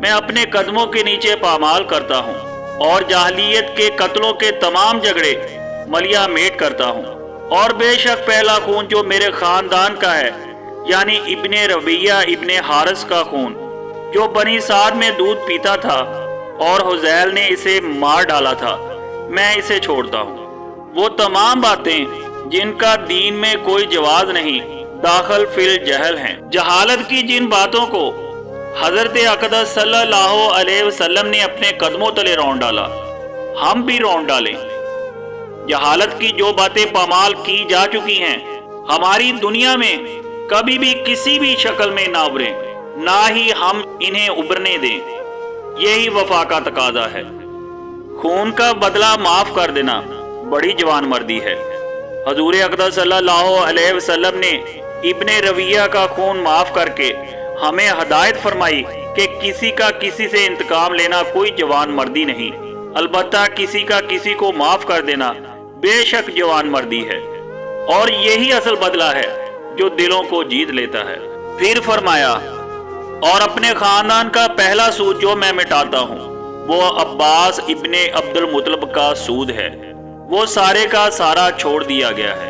میں اپنے قدموں کے نیچے پامال کرتا ہوں اور جاہلیت کے قتلوں کے تمام جھگڑے ملیا میٹ کرتا ہوں، اور بے شک پہلا خون جو میرے خاندان کا ہے، یعنی ابن ربیہ ابن حارث کا خون، جو بنی سعد میں دودھ پیتا تھا اور حذیل نے اسے مار ڈالا تھا، میں اسے چھوڑتا ہوں۔ وہ تمام باتیں جن کا دین میں کوئی جواز نہیں داخل فی الجہل ہیں۔ جہالت کی جن باتوں کو حضرت اقدس صلی اللہ علیہ وسلم نے اپنے قدموں تلے رون ڈالا، ہم بھی رون ڈالیں۔ جہالت کی جو باتیں پامال کی جا چکی ہیں، ہماری دنیا میں کبھی بھی کسی بھی شکل میں نہ ابھریں، نہ ہی ہم انہیں ابھرنے دیں۔ یہی وفا کا تقاضا ہے۔ خون کا بدلہ معاف کر دینا بڑی جوان مردی ہے۔ حضور اقدس صلی اللہ علیہ وسلم نے ابن رویہ کا خون معاف کر کے ہمیں ہدایت فرمائی کہ کسی کا کسی سے انتقام لینا کوئی جوان مردی نہیں، البتہ کسی کا کسی کو معاف کر دینا بے شک جوان مردی ہے، اور یہی اصل بدلہ ہے جو دلوں کو جیت لیتا ہے۔ پھر فرمایا، اور اپنے خاندان کا پہلا سود جو میں مٹاتا ہوں وہ عباس ابن عبد المطلب کا سود ہے، وہ سارے کا سارا چھوڑ دیا گیا ہے۔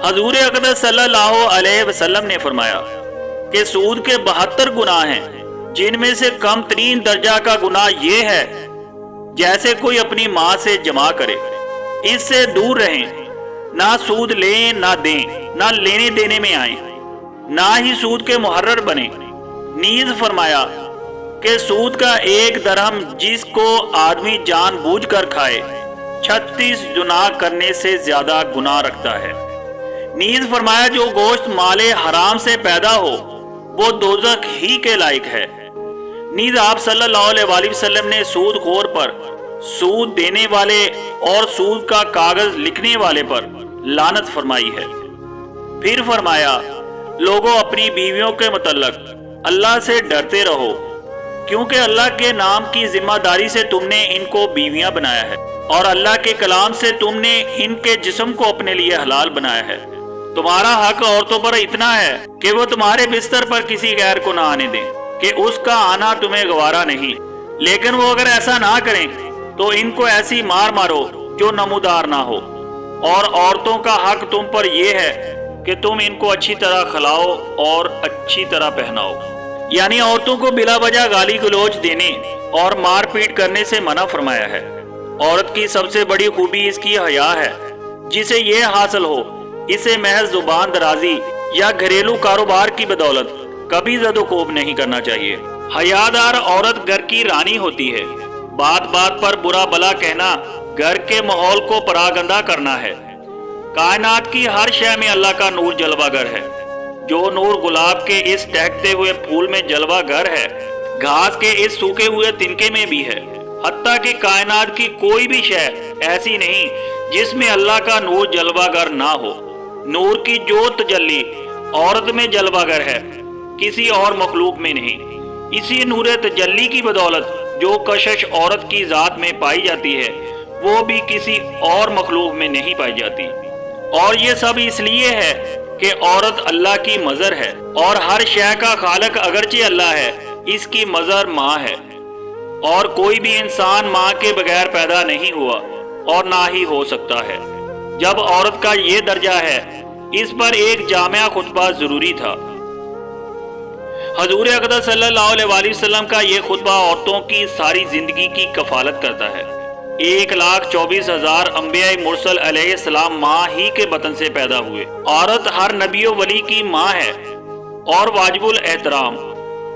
حضور اقدس صلی اللہ علیہ وسلم نے فرمایا کہ سود کے 72 گناہ ہیں، جن میں سے کم ترین درجہ کا گناہ یہ ہے جیسے کوئی اپنی ماں سے جمع کرے۔ اس سے دور رہیں، نہ سود لیں نہ دیں، نہ لینے دینے میں آئیں، نہ ہی سود کے محرر بنیں۔ نیز فرمایا کہ سود کا 1 درہم جس کو آدمی جان بوجھ کر کھائے 36 گناہ کرنے سے زیادہ گناہ رکھتا ہے۔ نیز فرمایا جو گوشت مال حرام سے پیدا ہو وہ دوزخ ہی کے لائق ہے۔ نیز آپ صلی اللہ علیہ وآلہ وسلم نے سود خور پر، سود دینے والے اور سود کا کاغذ لکھنے والے پر لعنت فرمائی ہے۔ پھر فرمایا، لوگوں اپنی بیویوں کے متعلق اللہ سے ڈرتے رہو، کیونکہ اللہ کے نام کی ذمہ داری سے تم نے ان کو بیویاں بنایا ہے، اور اللہ کے کلام سے تم نے ان کے جسم کو اپنے لیے حلال بنایا ہے۔ تمہارا حق عورتوں پر اتنا ہے کہ وہ تمہارے بستر پر کسی غیر کو نہ آنے دیں کہ اس کا آنا تمہیں گوارا نہیں، لیکن وہ اگر ایسا نہ کریں تو ان کو ایسی مار مارو جو نمودار نہ ہو۔ اور عورتوں کا حق تم پر یہ ہے کہ تم ان کو اچھی طرح کھلاؤ اور اچھی طرح پہناؤ، یعنی عورتوں کو بلا وجہ گالی گلوچ دینے اور مار پیٹ کرنے سے منع فرمایا ہے۔ عورت کی سب سے بڑی خوبی اس کی حیا ہے، جسے یہ حاصل ہو اسے محض زبان درازی یا گھریلو کاروبار کی بدولت کبھی زد و کوب نہیں کرنا چاہیے۔ حیادار عورت گھر کی رانی ہوتی ہے، بات بات پر برا بلا کہنا گھر کے ماحول کو پراگندہ کرنا ہے۔ کائنات کی ہر شے میں اللہ کا نور جلوہ گر ہے، جو نور گلاب کے اس ٹہکتے ہوئے پھول میں جلوہ گر ہے، گھاس کے اس سوکھے ہوئے تنکے میں بھی ہے۔ حتیٰ کہ کائنات کی کوئی بھی شے ایسی نہیں جس میں اللہ کا نور جلوہ گر نہ ہو۔ نور کی جو تجلی عورت میں جلوہ گر ہے، کسی اور مخلوق میں نہیں۔ اسی نور تجلی کی بدولت جو کشش عورت کی ذات میں پائی جاتی ہے، وہ بھی کسی اور مخلوق میں نہیں پائی جاتی۔ اور یہ سب اس لیے ہے کہ عورت اللہ کی مظہر ہے، اور ہر شے کا خالق اگرچہ اللہ ہے، اس کی مظہر ماں ہے، اور کوئی بھی انسان ماں کے بغیر پیدا نہیں ہوا اور نہ ہی ہو سکتا ہے۔ جب عورت کا یہ درجہ ہے، اس پر ایک جامعہ خطبہ ضروری تھا۔ حضور اقدس صلی اللہ علیہ وآلہ وسلم کا یہ خطبہ عورتوں کی ساری زندگی کی کفالت کرتا ہے۔ 1,24,000 انبیاء مرسل علیہ السلام ماں ہی کے بطن سے پیدا ہوئے۔ عورت ہر نبی و ولی کی ماں ہے اور واجب الاحترام۔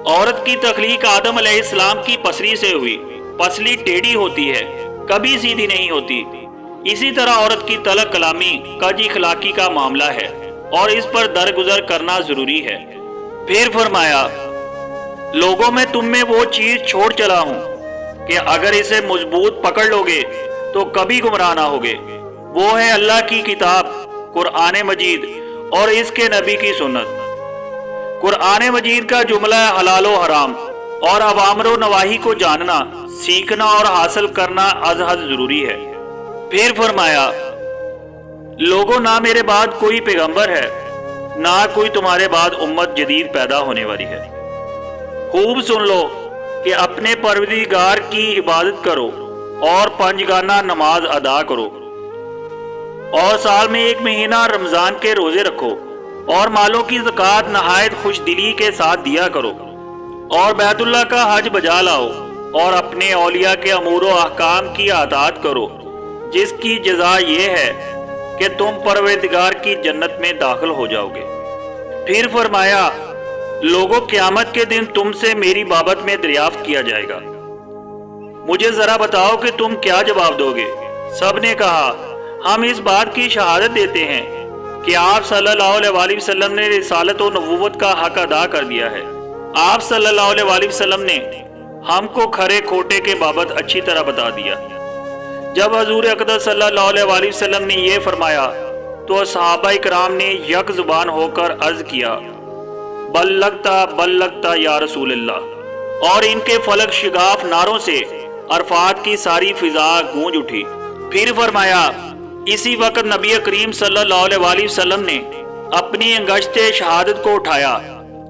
عورت کی تخلیق آدم علیہ السلام کی پسلی سے ہوئی۔ پسلی ٹیڑھی ہوتی ہے، کبھی سیدھی نہیں ہوتی۔ اسی طرح عورت کی طلق کلامی کج اخلاقی کا معاملہ ہے، اور اس پر درگزر کرنا ضروری ہے۔ پھر فرمایا، لوگوں میں تم میں وہ چیز چھوڑ چلا ہوں کہ اگر اسے مضبوط پکڑ لوگے تو کبھی گمراہ نہ ہوگے۔ وہ ہے اللہ کی کتاب قرآن مجید اور اس کے نبی کی سنت۔ قرآن مجید کا جملہ حلال و حرام اور اوامر و نواہی کو جاننا، سیکھنا اور حاصل کرنا از حد ضروری ہے۔ پھر فرمایا، لوگوں نہ میرے بعد کوئی پیغمبر ہے، نہ کوئی تمہارے بعد امت جدید پیدا ہونے والی ہے۔ خوب سن لو کہ اپنے پروردگار کی عبادت کرو اور پنجگانہ نماز ادا کرو، اور سال میں 1 مہینہ رمضان کے روزے رکھو، اور مالوں کی زکوٰۃ نہایت خوش دلی کے ساتھ دیا کرو، اور بیت اللہ کا حج بجا لاؤ، اور اپنے اولیاء کے امور و احکام کی اطاعت کرو، جس کی جزا یہ ہے کہ تم پروردگار کی جنت میں داخل ہو جاؤ گے۔ پھر فرمایا، لوگوں قیامت کے دن تم سے میری بابت میں دریافت کیا جائے گا، مجھے ذرا بتاؤ کہ تم کیا جواب دو گے؟ سب نے کہا، ہم اس بات کی شہادت دیتے ہیں کہ آپ صلی اللہ علیہ وآلہ وسلم نے رسالت و نبوت کا حق ادا کر دیا ہے۔ آپ صلی اللہ علیہ وآلہ وسلم نے ہم کو کھرے کھوٹے کے بابت اچھی طرح بتا دیا۔ جب حضور اقدس صلی اللہ علیہ وآلہ وسلم نے یہ فرمایا تو صحابہ کرام نے یک زبان ہو کر عرض کیا، بلغتا یا رسول اللہ، اور ان کے فلک شگاف نعروں سے عرفات کی ساری فضا گونج اٹھی۔ پھر فرمایا، اسی وقت نبی کریم صلی اللہ علیہ وآلہ وسلم نے اپنی انگشت شہادت کو اٹھایا،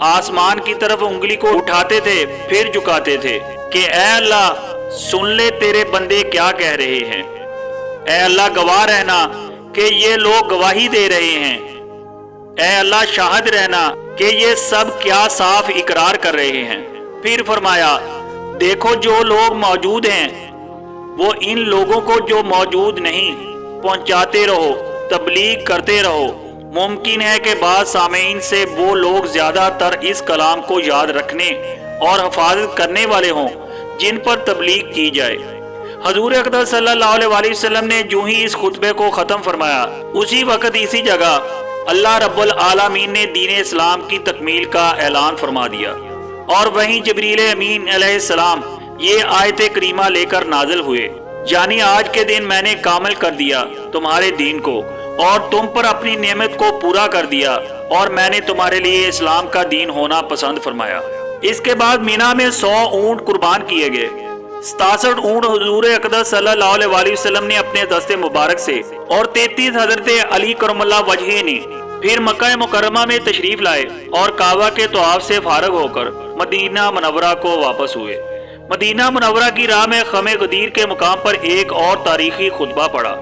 آسمان کی طرف انگلی کو اٹھاتے تھے پھر جھکاتے تھے کہ اے اللہ سن لے تیرے بندے کیا کہہ رہے ہیں، اے اللہ گواہ رہنا کہ یہ لوگ گواہی دے رہے ہیں، اے اللہ شاہد رہنا کہ یہ سب کیا صاف اقرار کر رہے ہیں۔ پھر فرمایا، دیکھو جو لوگ موجود ہیں وہ ان لوگوں کو جو موجود نہیں پہنچاتے رہو، تبلیغ کرتے رہو۔ ممکن ہے کہ بعض سامعین سے وہ لوگ زیادہ تر اس کلام کو یاد رکھنے اور حفاظت کرنے والے ہوں جن پر تبلیغ کی جائے۔ حضور اقدس صلی اللہ علیہ وآلہ وسلم نے جو ہی اس خطبے کو ختم فرمایا، اسی وقت اسی جگہ اللہ رب العالمین نے دین اسلام کی تکمیل کا اعلان فرما دیا، اور وہیں جبریل امین علیہ السلام یہ آیت کریمہ لے کر نازل ہوئے، یعنی آج کے دن میں نے کامل کر دیا تمہارے دین کو اور تم پر اپنی نعمت کو پورا کر دیا، اور میں نے تمہارے لیے اسلام کا دین ہونا پسند فرمایا۔ اس کے بعد مینا میں 100 اونٹ قربان کیے گئے۔ 67 اونٹ حضور اقدس صلی اللہ علیہ وآلہ وسلم نے اپنے دست مبارک سے، اور 33 حضرت علی کرم اللہ وجہ نے پھر مکہ مکرمہ میں تشریف لائے اور کعبہ کے طواف سے فارغ ہو کر مدینہ منورہ کو واپس ہوئے۔ مدینہ منورہ کی راہ میں خم غدیر کے مقام پر ایک اور تاریخی خطبہ پڑا۔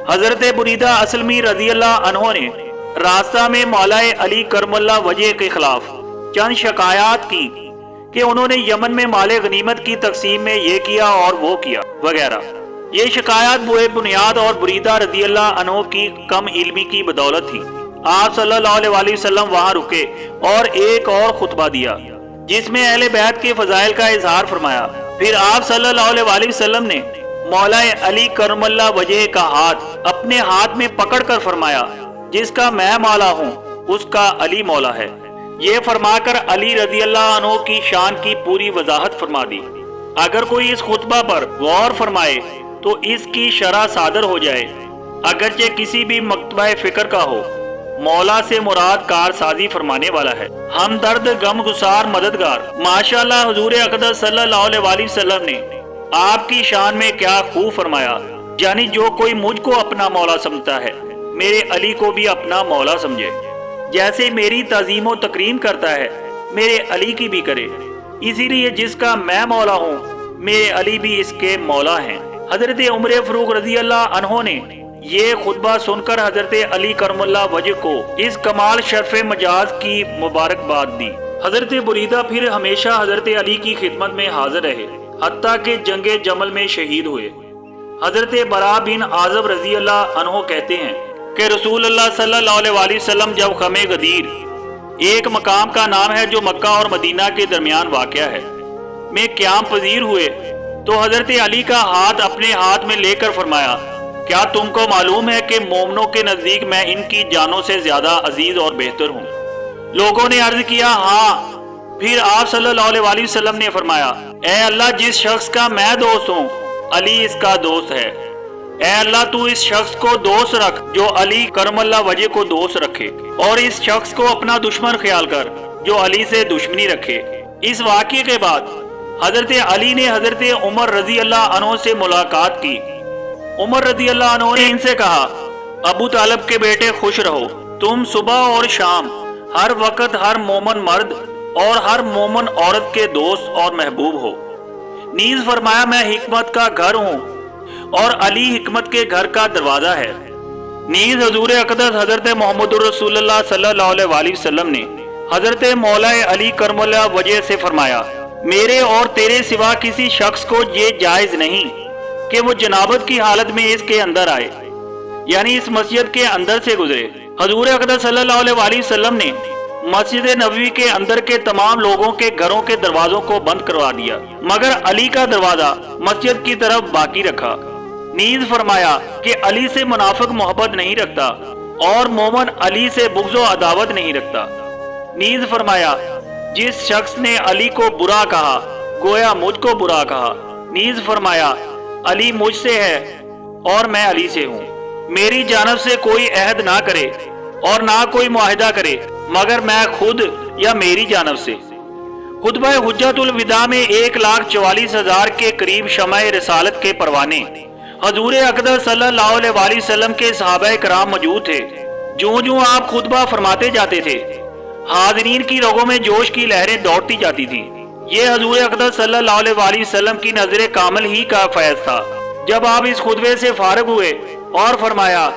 حضرت بریدہ اسلمی رضی اللہ عنہ نے راستہ میں مولا علی کرم اللہ وجہ کے خلاف چند شکایات کی کہ انہوں نے یمن میں مال غنیمت کی تقسیم میں یہ کیا اور وہ کیا وغیرہ۔ یہ شکایات بوئے بنیاد اور بریدہ رضی اللہ عنہ کی کم علمی کی بدولت تھی۔ آپ صلی اللہ علیہ وآلہ وسلم وہاں رکے اور ایک اور خطبہ دیا جس میں اہل بیت کے فضائل کا اظہار فرمایا۔ پھر آپ صلی اللہ علیہ وآلہ وسلم نے مولا علی کرم اللہ وجہ کا ہاتھ اپنے ہاتھ میں پکڑ کر فرمایا، جس کا میں مولا ہوں اس کا علی مولا ہے۔ یہ فرما کر علی رضی اللہ عنہ کی شان کی پوری وضاحت فرما دی۔ اگر کوئی اس خطبہ پر غور فرمائے تو اس کی شرح صادر ہو جائے، اگرچہ کسی بھی مکتبہ فکر کا ہو، مولا سے مراد کار سازی فرمانے والا ہے، ہمدرد غم گسار مددگار۔ ماشاءاللہ حضور اقدس صلی اللہ علیہ وآلہ وسلم نے آپ کی شان میں کیا خوب فرمایا، یعنی جو کوئی مجھ کو اپنا مولا سمجھتا ہے میرے علی کو بھی اپنا مولا سمجھے، جیسے میری تعظیم و تکریم کرتا ہے میرے علی کی بھی کرے، اسی لیے جس کا میں مولا ہوں میرے علی بھی اس کے مولا ہیں۔ حضرت عمر فاروق رضی اللہ عنہ نے یہ خطبہ سن کر حضرت علی کرم اللہ وجہ کو اس کمال شرف مجاز کی مبارکباد دی۔ حضرت بریدہ پھر ہمیشہ حضرت علی کی خدمت میں حاضر رہے، حتیٰ کہ جنگ جمل میں شہید ہوئے۔ حضرت برا بن عازب رضی اللہ عنہ کہتے ہیں کہ رسول اللہ صلی اللہ علیہ وآلہ وسلم جب خم غدیر، ایک مقام کا نام ہے جو مکہ اور مدینہ کے درمیان واقع ہے، میں قیام پذیر ہوئے تو حضرت علی کا ہاتھ اپنے ہاتھ میں لے کر فرمایا، کیا تم کو معلوم ہے کہ مومنوں کے نزدیک میں ان کی جانوں سے زیادہ عزیز اور بہتر ہوں؟ لوگوں نے عرض کیا ہاں۔ پھر آپ صلی اللہ علیہ وآلہ وسلم نے فرمایا، اے اللہ جس شخص کا میں دوست ہوں علی اس کا دوست ہے، اے اللہ تو اس شخص کو دوست رکھ جو علی کرم اللہ وجہ کو دوست رکھے، اور اس شخص کو اپنا دشمن خیال کر جو علی سے دشمنی رکھے۔ اس واقعے کے بعد حضرت علی نے حضرت عمر رضی اللہ عنہ سے ملاقات کی۔ عمر رضی اللہ عنہ نے ان سے کہا، ابو طالب کے بیٹے خوش رہو، تم صبح اور شام ہر وقت ہر مومن مرد اور ہر مومن عورت کے دوست اور محبوب ہو۔ نیز فرمایا میں حکمت کا گھر ہوں اور علی حکمت کے گھر کا دروازہ ہے۔ نیز حضور اقدس حضرت محمد رسول اللہ صلی اللہ علیہ وآلہ وسلم نے حضرت مولا علی کرم اللہ وجہ سے فرمایا میرے اور تیرے سوا کسی شخص کو یہ جائز نہیں کہ وہ جنابت کی حالت میں اس کے اندر آئے، یعنی اس مسجد کے اندر سے گزرے۔ حضور اقدس صلی اللہ علیہ وآلہ وسلم نے مسجد نبوی کے اندر کے تمام لوگوں کے گھروں کے دروازوں کو بند کروا دیا، مگر علی کا دروازہ مسجد کی طرف باقی رکھا۔ نیز فرمایا کہ علی سے منافق محبت نہیں رکھتا اور مومن علی سے بغض و عداوت نہیں رکھتا۔ نیز فرمایا جس شخص نے علی کو برا کہا گویا مجھ کو برا کہا۔ نیز فرمایا علی مجھ سے ہے اور میں علی سے ہوں، میری جانب سے کوئی عہد نہ کرے اور نہ کوئی معاہدہ کرے مگر میں خود یا میری جانب سے۔ خطبہ حجت الوداع میں 1,44,000 کے قریب شمع رسالت کے پروانے حضور اقدس صلی اللہ علیہ وآلہ وسلم کے صحابہ کرام موجود تھے۔ جوں جوں آپ خطبہ فرماتے جاتے تھے حاضرین کی رگوں میں جوش کی لہریں دوڑتی جاتی تھی۔ یہ حضور اقدس صلی اللہ علیہ وآلہ وسلم کی نظر کامل ہی کا فیض تھا۔ جب آپ اس خطبے سے فارغ ہوئے اور فرمایا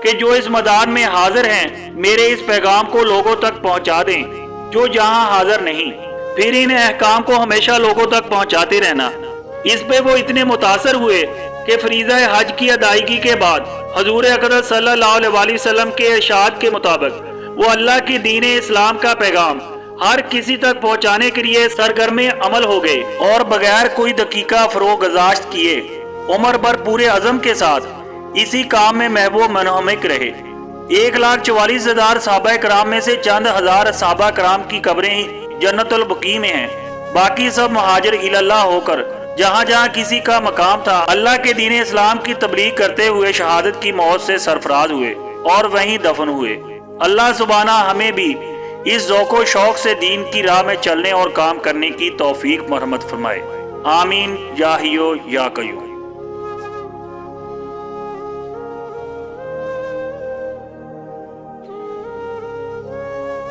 کہ جو اس میدان میں حاضر ہیں میرے اس پیغام کو لوگوں تک پہنچا دیں جو جہاں حاضر نہیں، پھر ان احکام کو ہمیشہ لوگوں تک پہنچاتے رہنا۔ اس پہ وہ اتنے متاثر ہوئے کہ فریضہ حج کی ادائیگی کے بعد حضور اقدس صلی اللہ علیہ وآلہ وسلم کے ارشاد کے مطابق وہ اللہ کی دین اسلام کا پیغام ہر کسی تک پہنچانے کے لیے سرگرم عمل ہو گئے اور بغیر کوئی دقیقہ فروغ گزاشت کیے عمر بھر پورے عزم کے ساتھ اسی کام میں محبوب منہمک رہے۔ 1,44,000 صحابہ کرام میں سے چند ہزار صحابہ کرام کی قبریں ہی جنت البقیع میں ہیں، باقی سب مہاجر اللہ ہو کر جہاں جہاں کسی کا مقام تھا اللہ کے دین اسلام کی تبلیغ کرتے ہوئے شہادت کی موت سے سرفراز ہوئے اور وہیں دفن ہوئے۔ اللہ سبحانہ ہمیں بھی اس ذوق و شوق سے دین کی راہ میں چلنے اور کام کرنے کی توفیق مرحمت فرمائے، آمین یا حیو یا قیوم۔